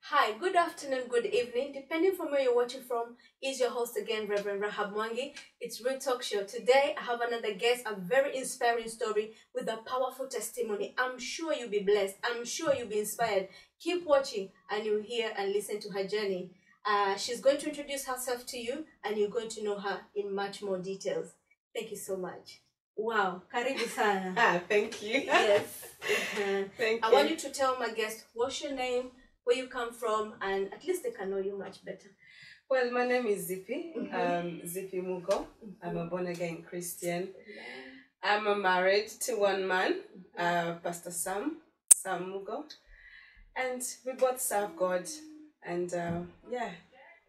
Hi, good afternoon, good evening, depending from where you're watching from. Is your host again, Reverend Rahab Mwangi. It's Real Talk Show. Today, I have another guest, a very inspiring story with a powerful testimony. I'm sure you'll be blessed. I'm sure you'll be inspired. Keep watching and you'll hear and listen to her journey. She's going to introduce herself to you and you're going to know her in much more details. Thank you so much. Wow, karibu sana. Thank you. Yes. Thank you. I want you to tell my guest what's your name, where you come from, and at least they can know you much better. Well, my name is ZEEPEE. ZEEPEE MUGO. I'm a born-again Christian. I'm married to one man, Pastor Sam MUGO. And we both serve God. And yeah,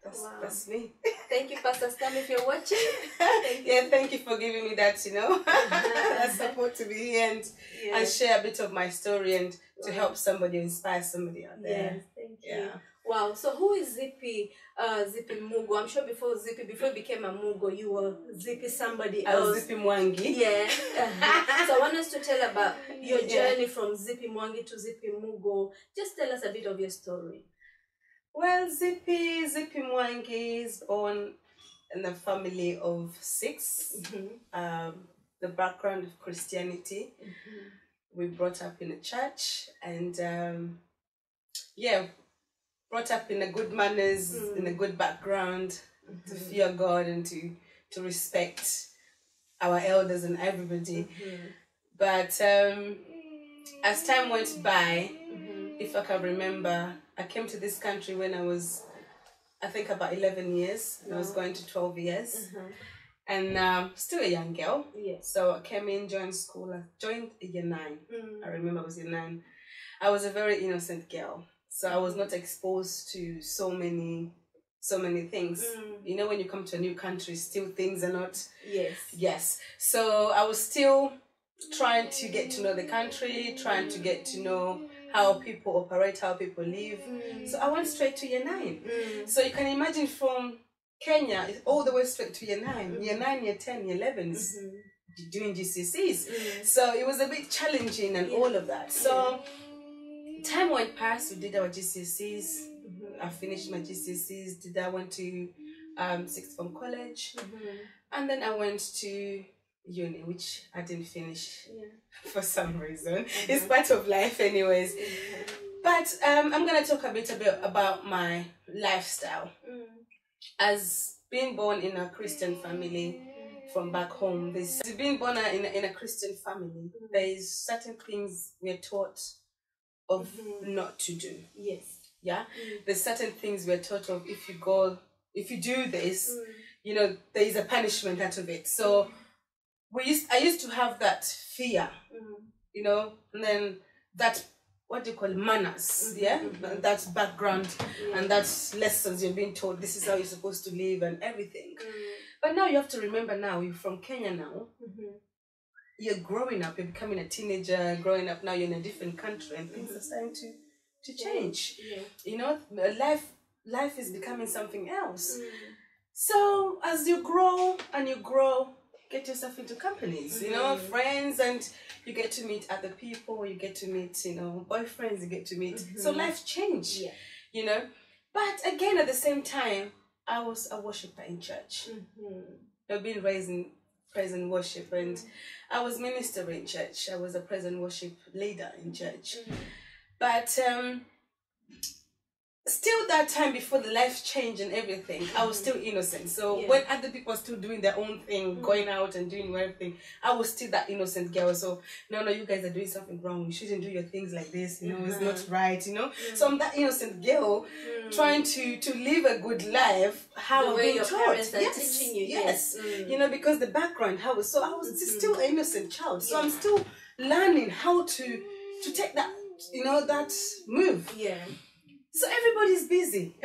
that's me. Thank you, Pastor Sam, if you're watching. Thank you for giving me that, that support to be here and share a bit of my story and to help somebody, inspire somebody out there. Yes, thank you. Wow, so who is ZEEPEE? ZEEPEE MUGO. I'm sure before you became a MUGO, you were ZEEPEE somebody else. I was ZEEPEE Mwangi. Yeah. So I want us to tell about your journey from ZEEPEE Mwangi to ZEEPEE MUGO. Just tell us a bit of your story. Well, ZEEPEE Mwangi is born in a family of 6. The background of Christianity. We brought up in a church and brought up in a good manners, in a good background, to fear God and to respect our elders and everybody. But as time went by, if I can remember, I came to this country when I was, I think, about 11 years. I was going to 12 years. And still a young girl. So I came in, joined school. I joined year 9. I remember I was year 9. I was a very innocent girl. So I was not exposed to so many things. You know, when you come to a new country, still things are not... Yes. So I was still trying to get to know the country, trying to get to know how people operate, how people live. So I went straight to year 9. So you can imagine from Kenya, all the way straight to year 9. Year 9, year 10, year 11 is doing GCSEs. So it was a bit challenging and all of that. So time went past, we did our GCSEs. I finished my GCSEs. I went to sixth form college. And then I went to uni, which I didn't finish for some reason. It's part of life anyways. But I'm going to talk a bit about my lifestyle. As being born in a Christian family from back home, being born in a Christian family, there is certain things we're taught of not to do. There's certain things we're taught of, if you do this, there is a punishment out of it. So I used to have that fear, and then that, what do you call it, manners, that background and that's lessons you're being taught, this is how you're supposed to live and everything. But now you have to remember, now you're from Kenya now, you're growing up, you're becoming a teenager, growing up now, you're in a different country and things are starting to change. Life is becoming something else. So as you grow and you grow, get yourself into companies, friends, and you get to meet other people, you get to meet, boyfriends, you get to meet. So life changed, But again, at the same time, I was a worshiper in church. I've been raised in praise and worship, and I was minister in church. I was a praise and worship leader in church. But still that time before the life change and everything, I was still innocent. So when other people are still doing their own thing, going out and doing everything, I was still that innocent girl. So no, you guys are doing something wrong. You shouldn't do your things like this. You know, it's not right. You know. So I'm that innocent girl trying to live a good life. How the way your taught. parents are teaching you. Yes. You know, because the background, I was still an innocent child. So I'm still learning how to take that, you know, that move. Yeah. So everybody's busy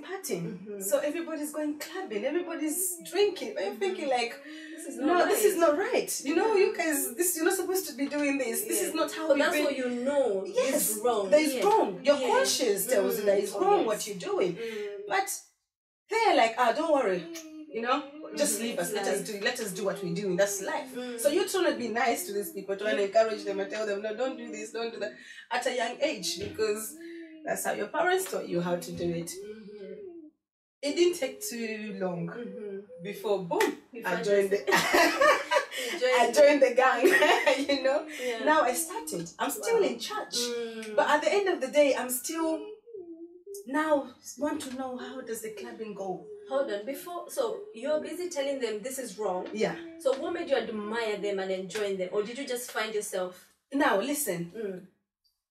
partying. So everybody's going clubbing, everybody's drinking. I'm thinking like, this is not right. You know, you guys, you're not supposed to be doing this. This is not how so that's what you know. Yes, is wrong. That is wrong. Your conscience tells you that it's wrong what you're doing. But they're like, don't worry. You know, just leave us. Let us do what we're doing. That's life. So you're trying to be nice to these people, trying to encourage them and tell them, no, don't do this, don't do that at a young age, because that's how your parents taught you how to do it. It didn't take too long before, boom, I joined the I joined the gang. You know. Yeah. Now I started. I'm still in church, but at the end of the day, I'm still now want to know, how does the clubbing go? Hold on, so you're busy telling them this is wrong. Yeah. So what made you admire them and enjoy them, or did you just find yourself? Now listen.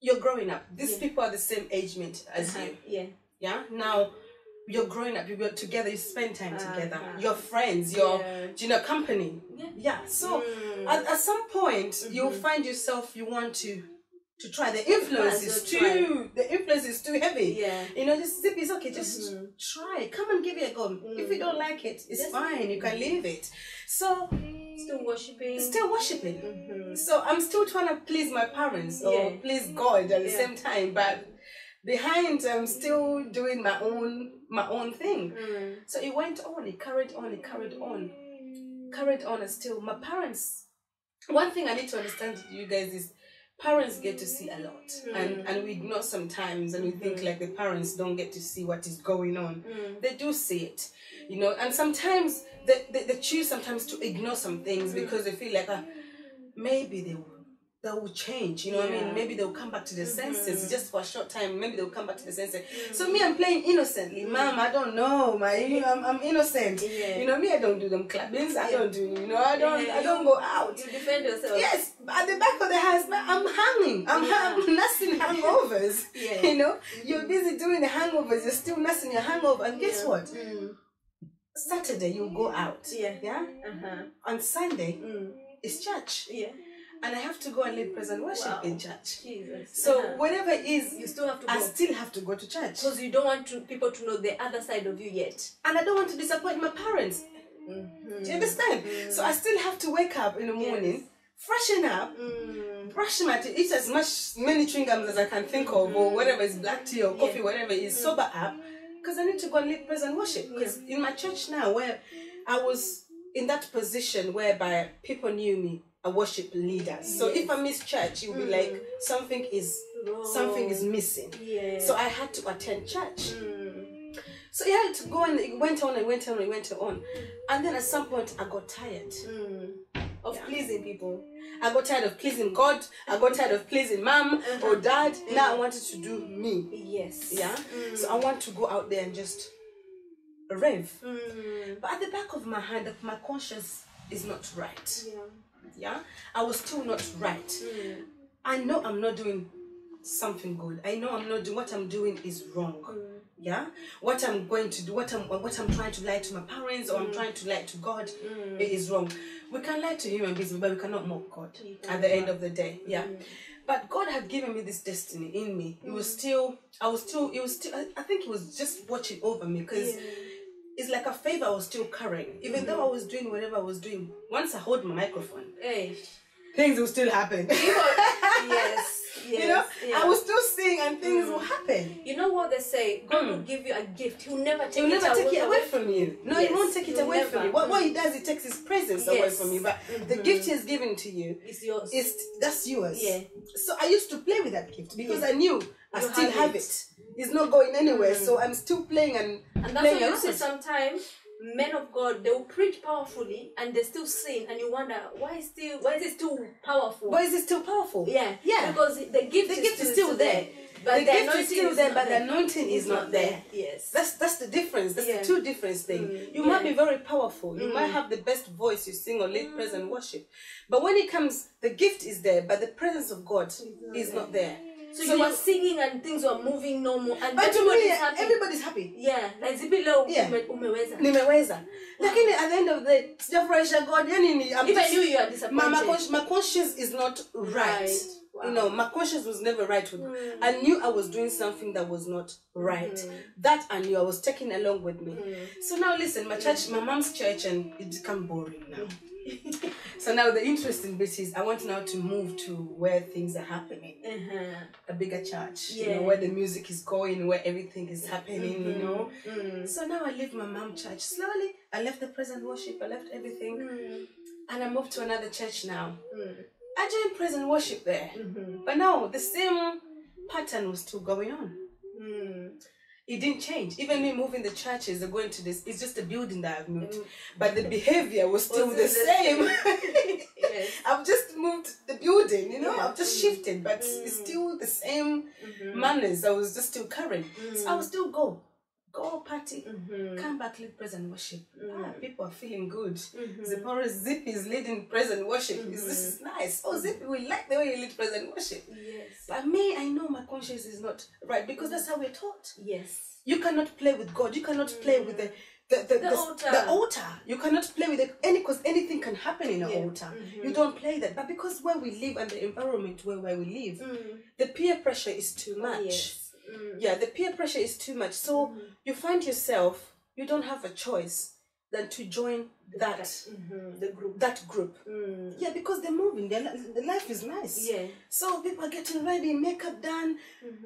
You're growing up. These people are the same age mate as you. Yeah. Yeah. Now you're growing up. You're together. You spend time together. Your friends. Your company. Yeah. So at some point you'll find yourself. You want to try. The influence is too heavy. Yeah. You know, this ZEEPEE is okay. Just try. Come and give it a go. If you don't like it, it's fine. You can leave it. So. Still worshiping. So I'm still trying to please my parents or please God at the same time, but behind I'm still doing my own thing. So it went on, it carried on and still my parents. One thing I need to understand, you guys, is parents get to see a lot, and we ignore sometimes, and we think like the parents don't get to see what is going on. They do see it, you know, and sometimes they choose sometimes to ignore some things because they feel like maybe they will change, you know what I mean? Maybe they'll come back to their senses just for a short time. Maybe they'll come back to their senses. So me, I'm playing innocently. Mom, I don't know, I'm innocent. You know, me, I don't do them clubbings. I don't do, you know, I don't go out. You defend yourself. Yes, at the back of the house, I'm hanging. I'm nursing hangovers. You know, you're busy doing the hangovers. You're still nursing your hangover. And guess what? Saturday, you go out. Yeah. On Sunday, it's church. And I have to go and lead praise and worship in church. Jesus. So whatever it is, you still have to go. I still have to go to church. Because you don't want people to know the other side of you yet. And I don't want to disappoint my parents. Do you understand? So I still have to wake up in the morning, freshen up, brush my teeth, eat as many chewing gums as I can think of, or whatever is black tea or coffee, whatever it is, sober up, because I need to go and lead praise and worship. Because in my church now, where I was in that position whereby people knew me, a worship leader. So if I miss church, you'll be like, something is missing. So I had to attend church. So I had to go, and it went on. And then at some point I got tired of pleasing people. I got tired of pleasing God. I got tired of pleasing mom or dad. Now I wanted to do me. Yes. Yeah. So I want to go out there and just rave. But at the back of my hand, my conscience is not right. Yeah, I was still not right. I know I'm not doing something good. I know I'm not doing what I'm doing is wrong. Yeah, what I'm going to do, what I'm trying to lie to my parents, or I'm trying to lie to God, it is wrong. We can lie to human beings, but we cannot mock God at the end of the day. Yeah, but God had given me this destiny in me. I think He was just watching over me, because it's like a favor I was still carrying. Even though I was doing whatever I was doing, once I hold my microphone, things will still happen. You know, I will still sing and things will happen. You know what they say? God will give you a gift. He'll never take it away from you. No, He won't take it away from you. What He does, He takes His presence away from you. But the gift He has given to you, it's yours. That's yours. So I used to play with that gift because I knew I still have it. It's not going anywhere. So I'm still playing and that's why you see sometimes men of God, they will preach powerfully and they still sin, and you wonder why is it still powerful? Why is it still powerful? Yeah, yeah, because the gift is still there. But the gift is still there, but the anointing is not there. Yes, that's the difference. That's the two different things. You might be very powerful. You might have the best voice. You sing or lead praise and worship, but when it comes, the gift is there, but the presence of God is not there. So you are singing and things are moving normal, and everybody's happy. Yeah, like ZEEPEE leo nimeweza. Lakini at the end of the day, sijafurahisha God. Even you are disappointed. My conscience is not right. Wow. You know, my conscience was never right with me. I knew I was doing something that was not right. That I knew I was taking along with me. So now listen, my church, my mom's church, and it became boring now. So now the interesting bit is I want now to move to where things are happening. A bigger church, you know, where the music is going, where everything is happening, you know. So now I leave my mom's church. Slowly, I left the praise and worship, I left everything. And I moved to another church now. I joined praise and worship there. But now the same pattern was still going on. It didn't change. Even me moving the churches or going to this, it's just a building that I've moved. But the behavior was still the same. I've just moved the building, you know, I've just shifted, but it's still the same manners I was just still carrying. So I would still go party, come back, lead praise and worship. People are feeling good. ZEEPEE is leading praise and worship. This is nice. Oh, ZEEPEE, we like the way you lead praise and worship. But me, I know my conscience is not right, because that's how we're taught. You cannot play with God. You cannot play with the altar. You cannot play with because anything can happen in an altar. You don't play that. But because where we live and the environment where we live, the peer pressure is too much. Yeah, the peer pressure is too much. So you find yourself, you don't have a choice than to join that group. Yeah, because they're moving, the life is nice. So people are getting ready, makeup done,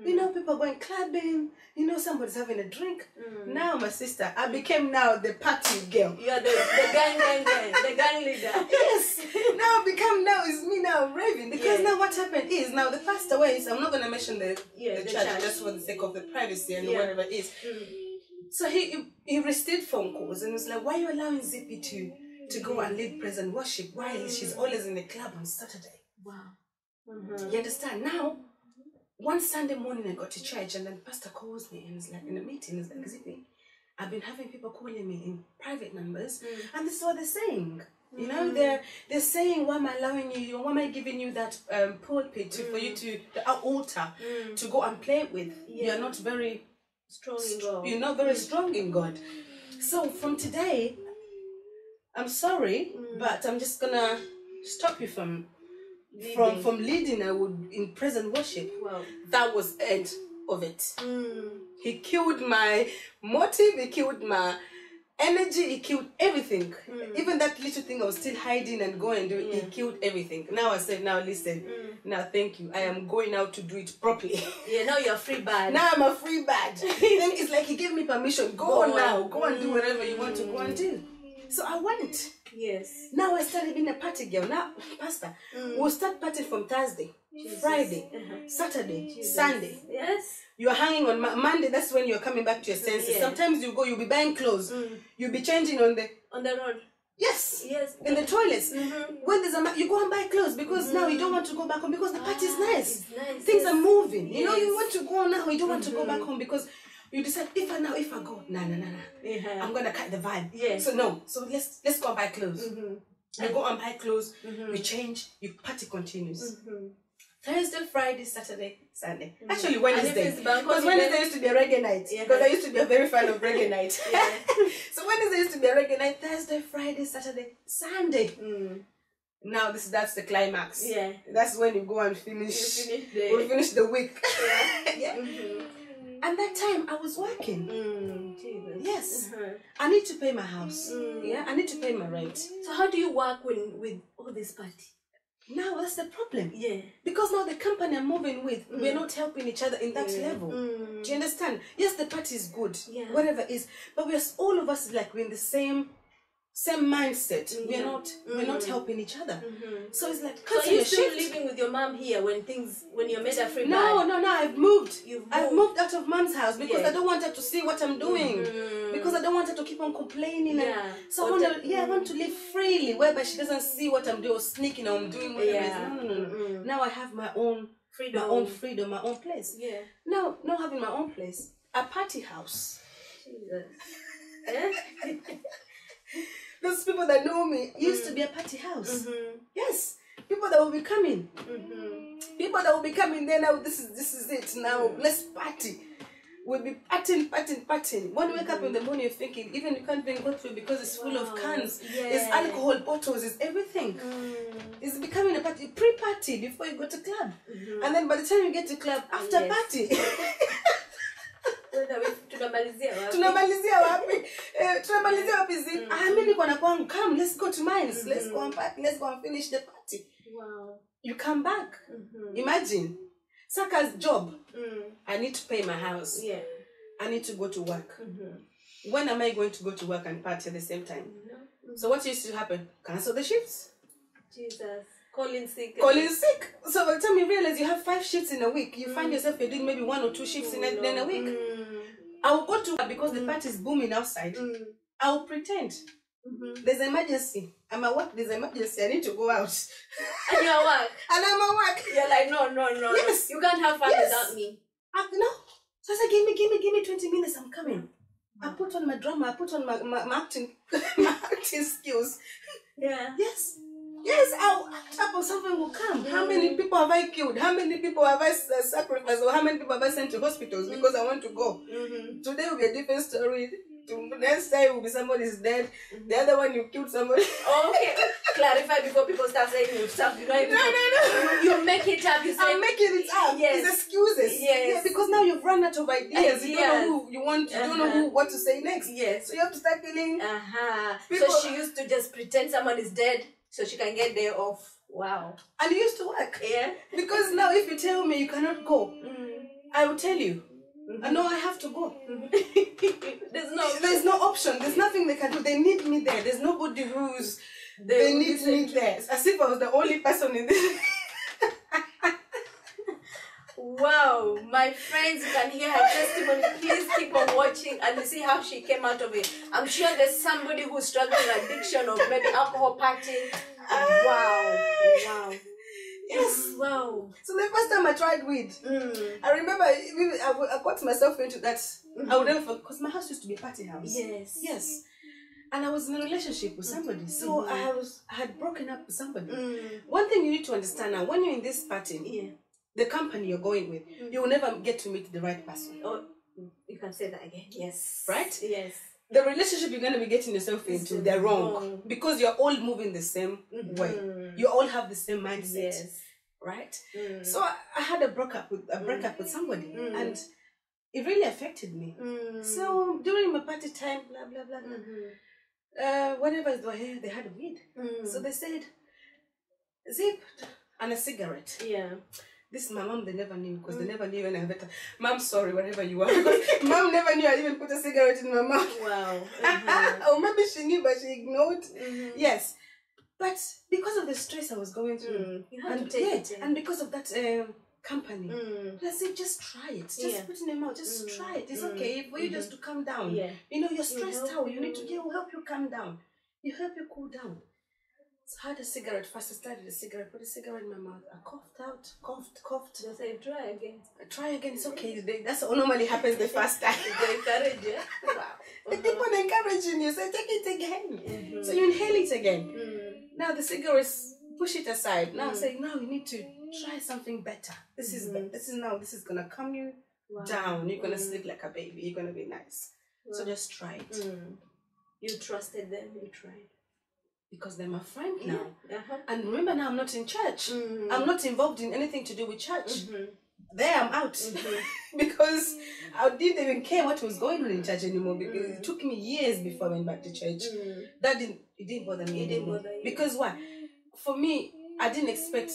you know, people are going clubbing, you know, somebody's having a drink. Now, my sister, I became now the party girl. You are the gang leader. Yes. Now it's me now raving, because now what happened is, now the pastor ways, I'm not going to mention the church just for the sake of the privacy and whatever it is. So he received phone calls and was like, why are you allowing ZEEPEE to go and lead praise and worship while she's always in the club on Saturday? Wow. You understand? Now, one Sunday morning I got to church, and then the pastor calls me and is like, in a meeting, he's like, ZEEPEE, I've been having people calling me in private numbers, and this is what they're saying. You know, they're saying, why am I allowing you, why am I giving you that pulpit for you to, the altar, to go and play with? You're not very strong in God. You're not very strong in God. So from today, I'm sorry, but I'm just gonna stop you from leading. I would in praise and worship. Wow. That was the end of it. He killed my motive. He killed my energy. He killed everything. Even that little thing I was still hiding and going and doing. He killed everything. Now I said, now listen. Now thank you. I am going out to do it properly. Now you're free bad. Now I'm a free bad. Then it's like he gave me permission. Go on now. Go and do whatever you want to go and do. So I went. Now I started being a party girl. Now, Pastor, we'll start partying from Thursday, Friday, Saturday, Sunday. You are hanging on Monday. That's when you're coming back to your senses. Sometimes you go. You'll be buying clothes. You'll be changing on the road. Yes. In the toilets. When there's you go and buy clothes, because now you don't want to go back home, because the party is nice. Things are moving. You know, you want to go now. You don't want to go back home, because you decide, if I go, nah. I'm gonna cut the vibe. So no. So let's go and buy clothes. I go and buy clothes. We change. Your party continues. Thursday, Friday, Saturday, Sunday. Actually Wednesday. Because Wednesday used to be a reggae night. Because I used to be a very fan of reggae night. So Wednesday used to be a reggae night. Thursday, Friday, Saturday, Sunday. Now that's the climax. That's when you go and finish. We finish the week. And that time I was working. Yes. I need to pay my house. I need to pay my rent. So how do you work with all this party? Now that's the problem. Because now the company I'm moving with, we're not helping each other in that level. Do you understand? Yes, the party is good, whatever it is, but all of us, like, we're in the same same mindset. We're not helping each other. So it's like, so you're still living with your mom here when you're made a free No, I've moved. I've moved out of mom's house because I don't want her to see what I'm doing. Because I don't want her to keep on complaining. So I want to live freely, whereby she doesn't see what I'm doing or sneaking or I'm doing whatever. No. Now I have my own freedom, my own place. Yeah. Now, not having my own place, a party house. Jesus. Those people that know me used to be a party house. Yes. People that will be coming. People that will be coming there now. This is it. Now let's party. We'll be partying. When you wake up in the morning, you're thinking, even you can't even go through because it's full of cans. It's alcohol bottles. It's everything. It's becoming a party, pre-party before you go to club, and then by the time you get to club, after party. Tunamalizia wapi Zip? Mimi niko na kwangu, come, let's go to mines. Let's go and party. Let's go and finish the party. Wow. You come back. Imagine. Saka's job. I need to pay my house. Yeah. I need to go to work. When am I going to go to work and party at the same time? So what used to happen? Cancel the shifts. Jesus. Calling sick. So by the time you realize you have 5 shifts in a week, you find yourself you're doing maybe 1 or 2 shifts in a week. I will go to work because the party is booming outside. I will pretend. There's an emergency. I'm at work, there's an emergency. I need to go out. And you're at work. And I'm at work. You're like, no. Yes. You can't have fun without me. No. So I said, give me 20 minutes, I'm coming. I put on my drama, I put on my acting skills. Yeah. Yes, I'll tap on something will come. How many people have I killed? How many people have I sacrificed? Or how many people have I sent to hospitals because I want to go? Today will be a different story. Next time will be somebody's dead. The other one you killed somebody. Okay. Clarify before people start saying you stuff. You don't even you make it up. I'm making it up. Yes. It's excuses. Yes. Yeah, because now you've run out of ideas. You don't know who you want. You don't know what to say next. Yes. So you have to start feeling. So she used to just pretend someone is dead so she can get there off. Wow. And it used to work. Yeah. Because now if you tell me you cannot go, I will tell you. I know I have to go. There's no option. There's nothing they can do. They need me there. There's nobody who's they need me there. As if I was the only person in this. Wow, my friends, you can hear her testimony. Please keep on watching and see how she came out of it. I'm sure there's somebody who's struggling with addiction or maybe alcohol partying. Wow. Yes. Wow. So the first time I tried weed, I remember I got myself into that. I would never, because my house used to be a party house. Yes. And I was in a relationship with somebody. So I had broken up with somebody. One thing you need to understand now, when you're in this party, the company you're going with, you will never get to meet the right person. Oh, you can say that again. Yes. Right? Yes. The relationship you're going to be getting yourself into, they're wrong. Because you're all moving the same way. You all have the same mindset. Yes. Right? So I had a breakup with somebody. And it really affected me. So during my party time, blah, blah, blah, blah. Whatever they were here, they had weed. So they said, zip and a cigarette. Yeah. This my mom, they never knew, because they never knew when I had better. Mom, sorry, whatever you are. Because mom never knew I even put a cigarette in my mouth. Wow. Or maybe she knew, but she ignored. Yes. But because of the stress I was going through, you had to take it. And because of that company, I said, just try it. Just put in your mouth. Just try it. It's okay for you just to calm down. You know, you're stressed out. You need to, it will help you calm down. You help you cool down. So I had a cigarette. First I started a cigarette, put a cigarette in my mouth. I coughed out, coughed. They say, try again. Try again, it's okay. That's what normally happens the first time. They encourage you. Wow. They keep on encouraging you, say, take it again. So you inhale it again. Now the cigarettes, push it aside. Now say, now you need to try something better. This is gonna calm you down. You're gonna sleep like a baby. You're gonna be nice. So just try it. You trusted them, you tried. Because they're my friend now. And remember now, I'm not in church. I'm not involved in anything to do with church. There I'm out. Because I didn't even care what was going on in church anymore. Because it took me years before I went back to church. It didn't bother me anymore. Because why? For me, I didn't expect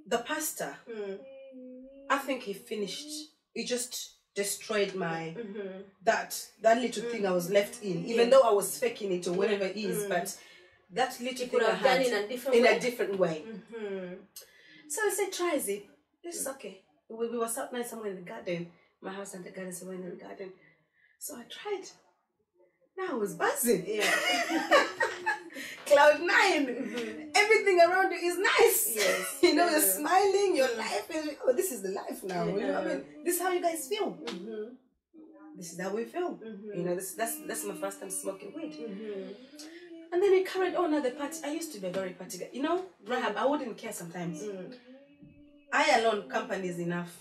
the pastor. I think he finished. He just destroyed my that little thing I was left in, even though I was faking it or whatever it is, but that little thing I had in a different way. So I said, try it. It's okay. We were somewhere in the garden. My house and the garden, so we went in the garden. So I tried. Now I was buzzing. Yeah. Cloud 9. Everything around you is nice. Yes. You know, you're smiling, your life is, oh, this is the life now. You know what I mean? This is how you guys feel. This is how we feel. You know, that's my first time smoking weed. And then it carried on at the party. I used to be a very party guy. You know, Rahab, I wouldn't care sometimes. I alone, company is enough.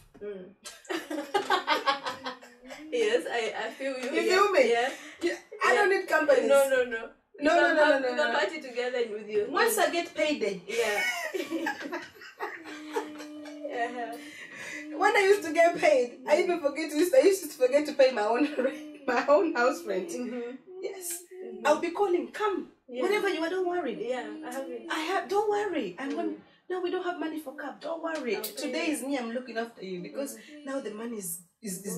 Yes, I feel you. You feel me? Yeah. I don't need company. No. We can party together with you. Once I get payday. Yeah. When I used to get paid, I used to forget to pay my own house rent. Yes. I'll be calling, come. Whatever you are, don't worry. Yeah, don't worry. No, we don't have money for cab. Don't worry. Okay. Today is me. I'm looking after you because now the money is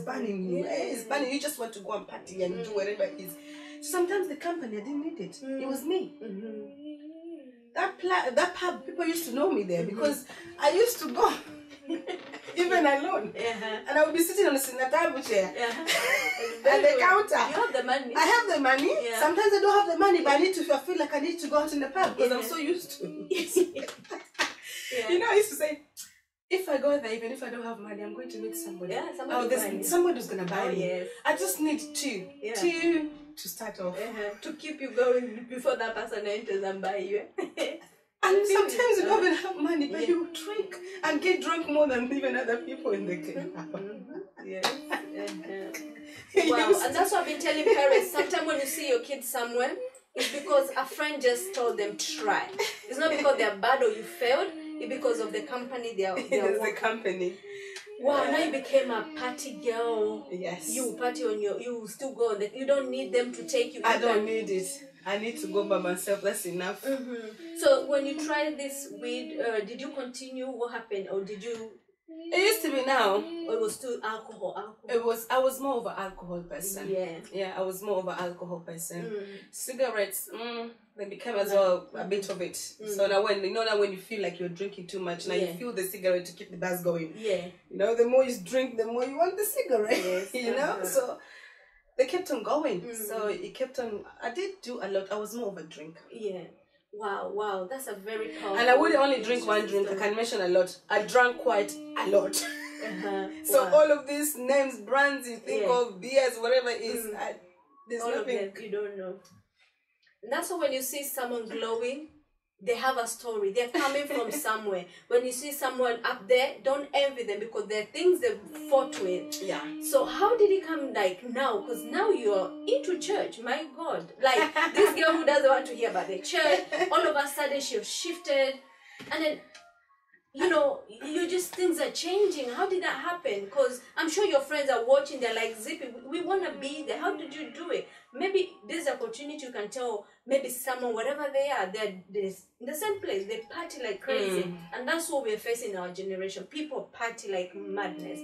burning you. It's burning. You just want to go and party and do whatever it is. Sometimes the company, I didn't need it. It was me. That pub, people used to know me there because I used to go even alone. And I would be sitting on a table chair at the counter. You have the money. I have the money. Yeah. Sometimes I don't have the money, but I feel like I need to go out in the pub because I'm so used to it. You know, I used to say, if I go there, even if I don't have money, I'm going to meet somebody. Yeah, somebody who's going to buy me. Yes. I just need two to start off. To keep you going before that person enters and buy you. And sometimes you don't even have money, but you drink and get drunk more than even other people in the club. Yes. Wow, and that's what I've been telling parents. Sometimes when you see your kids somewhere, it's because a friend just told them try. It's not because they're bad or you failed. It's because of the company they are the company. Wow, now you became a party girl. Yes. You party on you still go. You don't need them to take you. I don't need it. I need to go by myself. That's enough. So when you tried this weed, did you continue? What happened? Or did you... It used to be now. Or it was still alcohol? I was more of an alcohol person. Yeah, I was more of an alcohol person. Cigarettes, they became as well a bit of it. So now when you feel like you're drinking too much, now you feel the cigarette to keep the buzz going. Yeah. You know, the more you drink, the more you want the cigarette. Yes. You know? So they kept on going. So it kept on. I did do a lot. I was more of a drinker. Yeah. Wow, that's a very powerful. And I wouldn't only drink one drink. I can mention a lot. I drank quite a lot. So all of these names, brands you think of, beers, whatever it is, there's all nothing. Of them you don't know. And that's why when you see someone glowing, they have a story. They're coming from somewhere. When you see someone up there, don't envy them because there are things they've fought with. Yeah. So how did it come like now? Because now you're into church. My God. Like this girl who doesn't want to hear about the church, all of a sudden she's shifted. And then, you know, things are changing. How did that happen? Because I'm sure your friends are watching. They're like, ZEEPEE, we want to be there. How did you do it? Maybe there's an opportunity you can tell maybe someone, whatever they are, they're in the same place. They party like crazy. And that's what we're facing in our generation. People party like madness.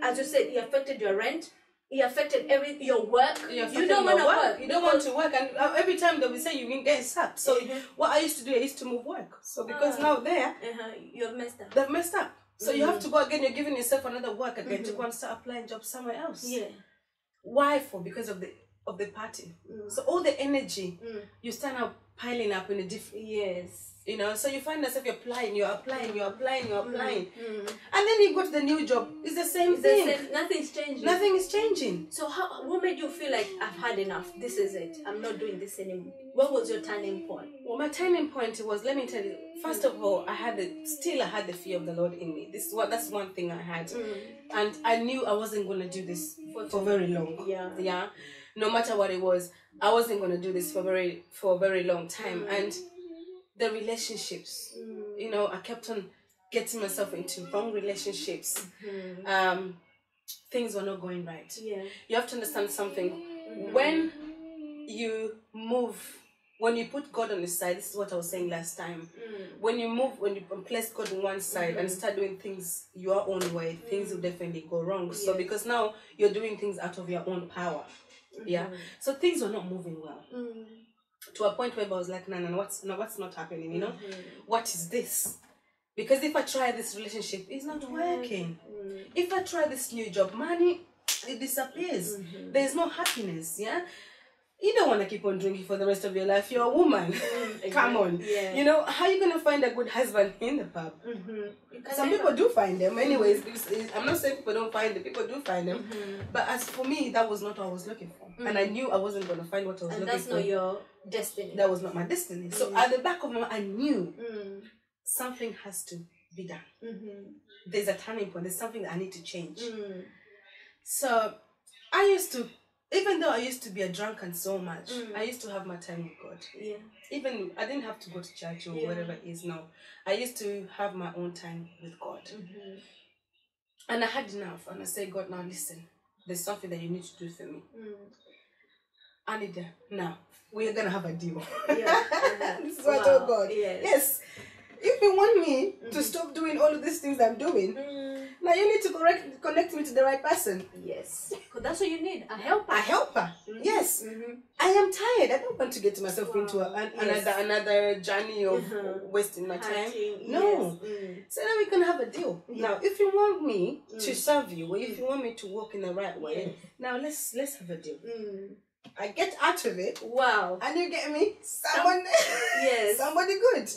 As you said, it affected your rent. It affected your work. You don't want to work. You don't want to work. And every time they'll be saying you can get sacked. So what I used to do, I used to move work. So because now you've messed up. They've messed up. So you have to go again. You're giving yourself another work again to go and start applying jobs somewhere else. Yeah. Why for? Because of the party. So all the energy you start now piling up in a different. Yes. You know, so you find yourself you're applying. And then you go to the new job. It's the same thing. Nothing's changing. Nothing is changing. So what made you feel like I've had enough? This is it. I'm not doing this anymore. What was your turning point? Well, my turning point was, let me tell you, first of all, I had the fear of the Lord in me. That's one thing I had. And I knew I wasn't going to do this for very long. Yeah. No matter what it was, I wasn't going to do this for a very long time. And the relationships, you know, I kept on getting myself into wrong relationships. Things were not going right. Yeah. You have to understand something. When you move when you put God on the side, this is what I was saying last time. When you place God on one side and start doing things your own way, things will definitely go wrong. So because now you're doing things out of your own power. Yeah. So things were not moving well. To a point where I was like, no, what's not happening, you know? What is this? Because if I try this relationship, it's not working. If I try this new job, money, it disappears. There's no happiness, yeah? You don't want to keep on drinking for the rest of your life. You're a woman. Come on. Yeah. You know, how are you going to find a good husband in the pub? Some people do find them. Anyways, I'm not saying people don't find them. People do find them. But as for me, that was not what I was looking for. And I knew I wasn't going to find what I was looking for. And that's not your destiny. That was not my destiny. So at the back of my mind, I knew something has to be done. There's a turning point. There's something that I need to change. So even though I used to be a drunkard so much, I used to have my time with God. Yeah. Even I didn't have to go to church or whatever it is now. I used to have my own time with God. And I had enough. And I said, God, now listen, there's something that you need to do for me. I need now. We're gonna have a deal. This is what I told God. Yes. If you want me to stop doing all of these things I'm doing, now you need to connect me to the right person. Yes. Because that's what you need. A helper. A helper. Yes. I am tired. I don't want to get myself into another journey of wasting my time. No. So now we can have a deal. Now, if you want me to serve you, or if you want me to walk in the right way, now let's have a deal. I get out of it. Wow. And you get me? Somebody good.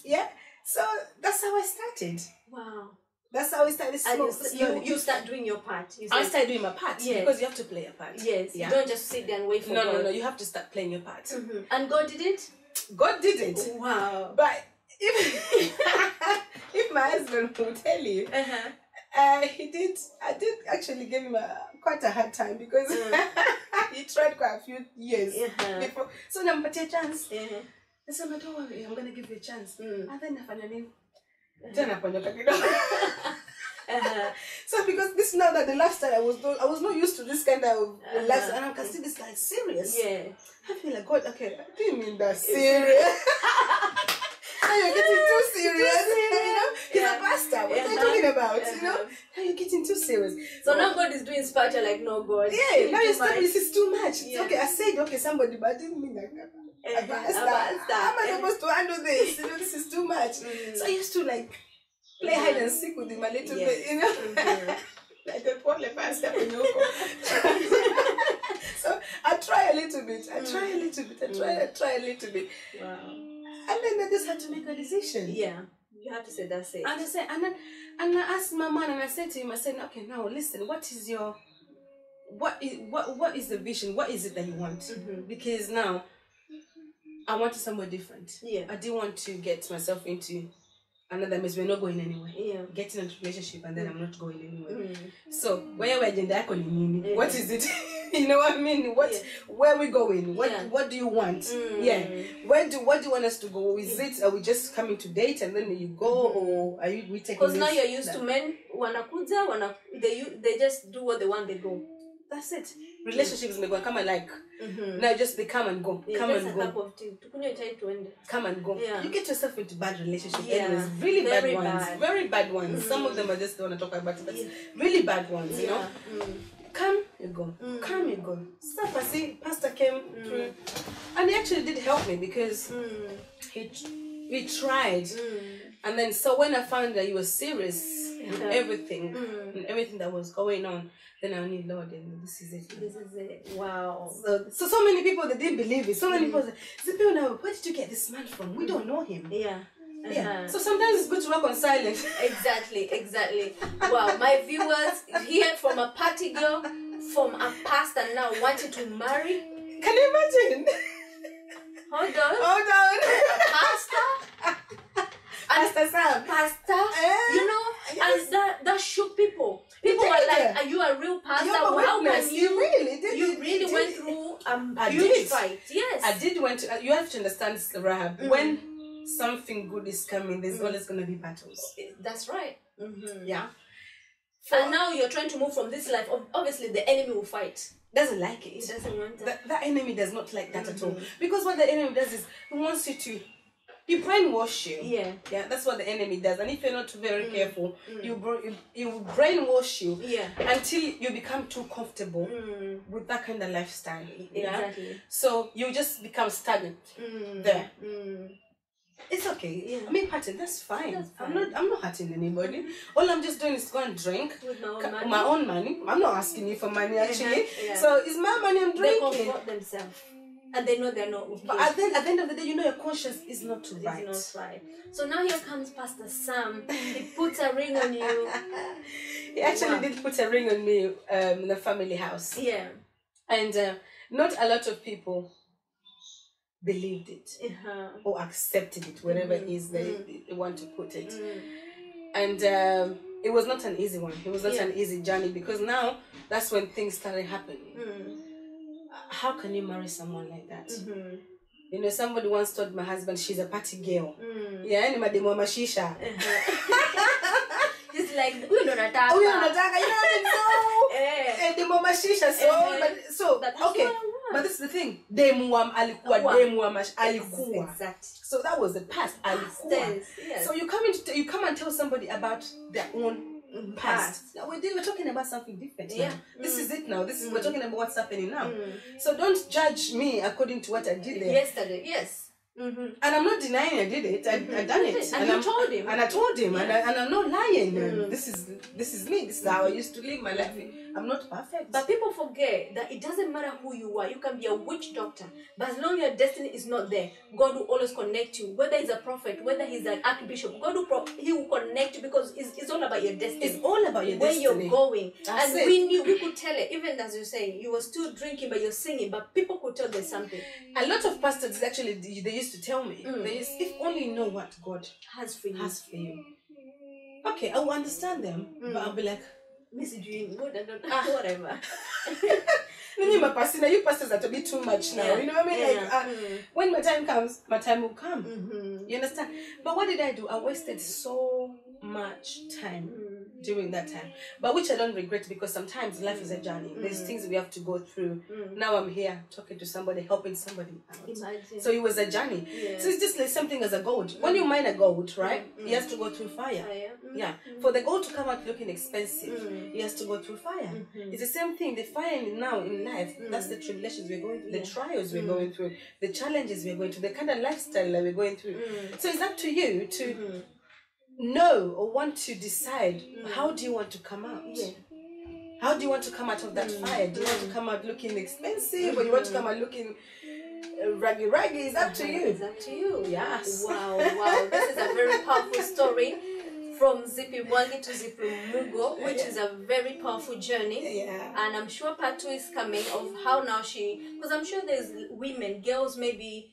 Yeah. So that's how I started. Wow. That's how I started. You start doing your part. I started doing my part. Because you have to play a part. Yes. Yeah. You don't just sit there and wait for God. No. You have to start playing your part. And God did it? God did it. Wow. But if my husband will tell you, I did actually give him quite a hard time because he tried quite a few years before. So now, but a chance. I said, no, don't worry, I'm going to give you a chance. And then so because this now that the lifestyle I was not used to this kind of lifestyle, and I can see this guy serious. Yeah. I feel like, God, okay, I didn't mean that serious. Now you're getting too serious. You know, he's a pastor. What are you talking about? You know, now you're getting too serious. So now God is doing spiritual like, no, God. Yeah, now you're saying this is too much. It's okay, I said, okay, somebody, but I didn't mean like that. How am I supposed to handle this? You know, this is too much. So I used to like play hide and seek with him a little bit, you know. Like the poor pastor when you go. So I try a little bit. I try a little bit. Wow. And then I just had to make a decision. Yeah. You have to say that's it. And I said, and I asked my man, and I said to him, I said, okay, now listen, what is the vision? What is it that you want? Because now I wanted somewhere different. Yeah. I didn't want to get myself into another mess. We're not going anywhere. Yeah. Getting into a relationship and then I'm not going anywhere. So where we're what is it? You know what I mean? Where are we going? What do you want? What do you want us to go? Is it, are we just coming to date and then you go, or are we taking? Because now you're used to men they just do what they want, they go. That's it. Relationships may go come and like. Now just they come and go. Come and go. Come and go. Yeah. You get yourself into bad relationships. Anyways, really bad ones. Very bad ones. Some of them I just don't want to talk about it, but really bad ones, you know. Come, you go. Come, you go. Stuff I see, Pastor came through. And he actually did help me because he tried. And then so when I found that he was serious with everything, and everything that was going on, then I knew, Lord, this is it. This is it. Wow. So many people that didn't believe it. So many people said, "People now, where did you get this man from? We don't know him." Yeah. Yeah. So sometimes it's good to work on silence. Exactly. Wow. My viewers hear from a party girl, from a pastor now wanting to marry. Can you imagine? Hold on. A pastor. Pastor Sam. You know, yes. And that shook people. People were like, "Are you a real pastor? How can you really went through a huge fight?" Yes. I did went to, you have to understand, Rahab, when something good is coming, there's always going to be battles. That's right. Yeah. And now you're trying to move from this life. Obviously, the enemy will fight. Doesn't like it. He doesn't want that. That enemy does not like that at all. Because what the enemy does is he wants you to, he brainwash you. Yeah. Yeah, that's what the enemy does. And if you're not very careful, you will brainwash you until you become too comfortable with that kind of lifestyle. Yeah? Exactly. So you just become stagnant there. It's okay. Yeah. I mean, party, that's fine. I'm not hurting anybody. All I'm just doing is go and drink with my own money. I'm not asking you for money actually. So it's my money I'm drinking. They comfort themselves. And they know they're not okay. But at the end of the day, you know your conscience is not right. It's not right. So now here comes Pastor Sam. He puts a ring on you. He actually did put a ring on me in the family house. Yeah. And not a lot of people believed it or accepted it, wherever it is they want to put it. And it was not an easy one. It was not an easy journey, because now that's when things started happening. How can you marry someone like that? You know, somebody once told my husband she's a party girl. Yeah, and mademo mashisha. He's like, we don't attack. You know what I mean? So, okay. But this is the thing. Demuam alikuwa, demuam alikuwa. Exactly. So that was the past. Alikuwa. Yes. So you come and tell somebody about their own past. Now we're talking about something different. Yeah. This is it now. We're talking about what's happening now. So don't judge me according to what I did there. Yesterday. Yes. And I'm not denying I did it. I done it. And you told him. And I told him. And I'm not lying. This is me. This is how I used to live my life. I'm not perfect. But people forget that it doesn't matter who you are. You can be a witch doctor, but as long as your destiny is not there, God will always connect you. Whether he's a prophet, whether he's an archbishop, he will connect you, because it's all about your destiny. It's all about your destiny. Where you're going. That's and it. we could tell it. Even as you're saying, you were still drinking, but you're singing. But people could tell there's something. A lot of pastors actually, they used to tell me, if only you know what God has for you. Okay, I will understand them, but I'll be like, Miss Jean, whatever. You pastors are to be too much now. You know what I mean? Like, when my time comes, my time will come. You understand? But what did I do? I wasted so much time during that time, but which I don't regret, because sometimes life is a journey. There's things we have to go through. Now I'm here talking to somebody, helping somebody out. Imagine. So it was a journey. So it's just like something as a gold. When you mine a gold, right, it has to go through fire. Yeah. For the gold to come out looking expensive, it has to go through fire. It's the same thing. The fire now in life, that's the tribulations we're going through, the trials we're going through, the challenges we're going through, the kind of lifestyle that we're going through. So it's up to you to know or want to decide, how do you want to come out? How do you want to come out of that fire? Do you want to come out looking expensive, or you want to come out looking raggy? It's up to you. It's up to you. Yes. Wow. This is a very powerful story. From ZEEPEE to ZEEPEE MUGO, which is a very powerful journey. And I'm sure part 2 is coming of how now because I'm sure there's women, girls, maybe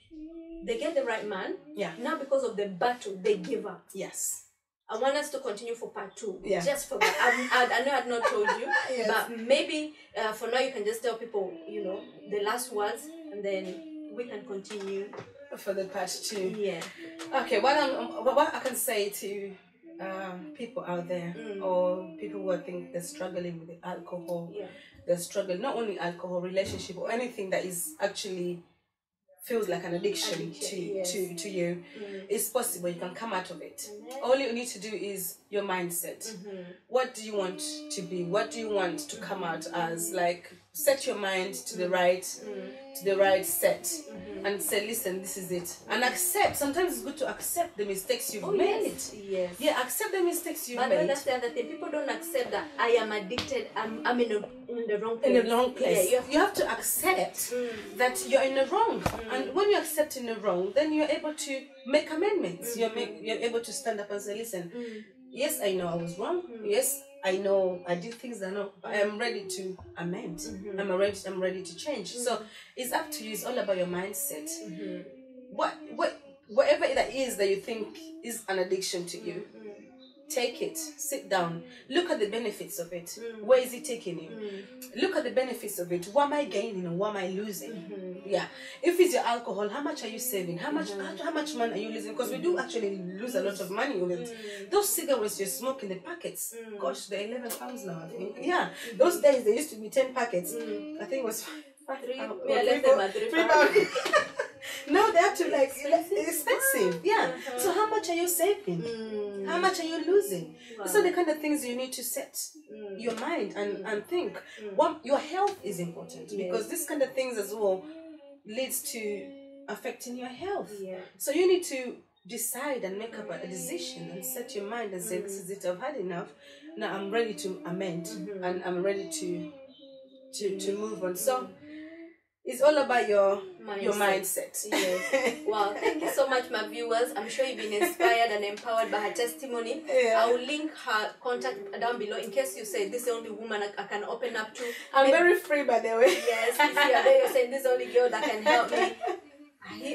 they get the right man. Now because of the battle, they give up. Yes. I want us to continue for part 2. Yeah. Just for that. I know I've not told you, but maybe for now you can just tell people, the last words, and then we can continue for the part 2. Yeah. Okay. What I can say to people out there, or people who I think they're struggling with alcohol, they're struggling, not only alcohol, relationship, or anything that is actually feels like an addiction to you, it's possible. You can come out of it. All you need to do is your mindset. What do you want to be? What do you want to come out as? Like, set your mind to the right set, and say, listen, this is it, and accept. Sometimes it's good to accept the mistakes you've made. Yeah, accept the mistakes you've made. But that's the other thing. People don't accept that I am addicted. I'm in the wrong place. In the wrong place. You have to accept that you're in the wrong, and when you accept in the wrong, then you're able to make amendments. You're able to stand up and say, listen, yes, I know I was wrong. Yes, I know I did things that I am ready to amend. I'm ready to change. So it's up to you. It's all about your mindset. Whatever that is that you think is an addiction to you, take it, sit down, look at the benefits of it. Where is it taking you? Look at the benefits of it. What am I gaining and what am I losing? Yeah. If it's your alcohol, how much are you saving? How much money are you losing? Because we do actually lose a lot of money with it. Those cigarettes you smoke in the packets, gosh, they're £11 now, I think. Yeah. Those days they used to be 10 packets. I think it was £3. No, they have to like expensive. Yeah. So how much are you saving? How much are you losing? These are the kind of things you need to set your mind and think. Your health is important because this kind of things as well leads to affecting your health. So you need to decide and make up a decision and set your mind and say, this is it, I've had enough. Now I'm ready to amend and I'm ready to move on. So it's all about your mindset. Yes. Wow, thank you so much, my viewers. I'm sure you've been inspired and empowered by her testimony. I will link her contact down below in case you say this is the only woman I can open up to. I'm very free, by the way. Yes, if you are there, you're saying this is the only girl that can help me.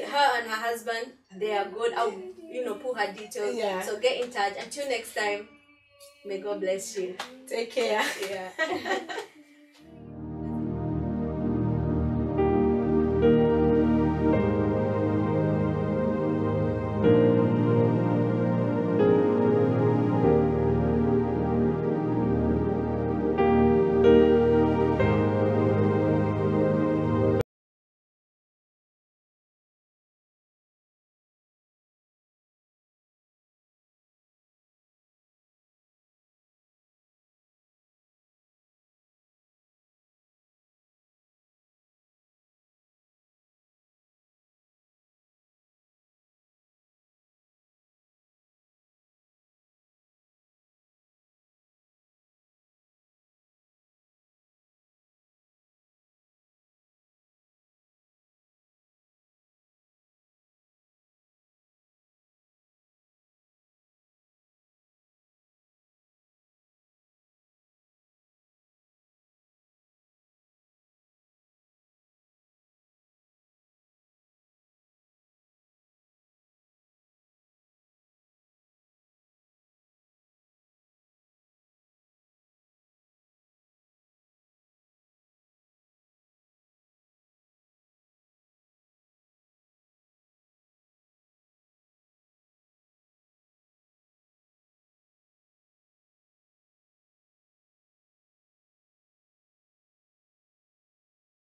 Her and her husband, they are good. I'll put her details. So get in touch. Until next time, may God bless you. Take care. Yeah.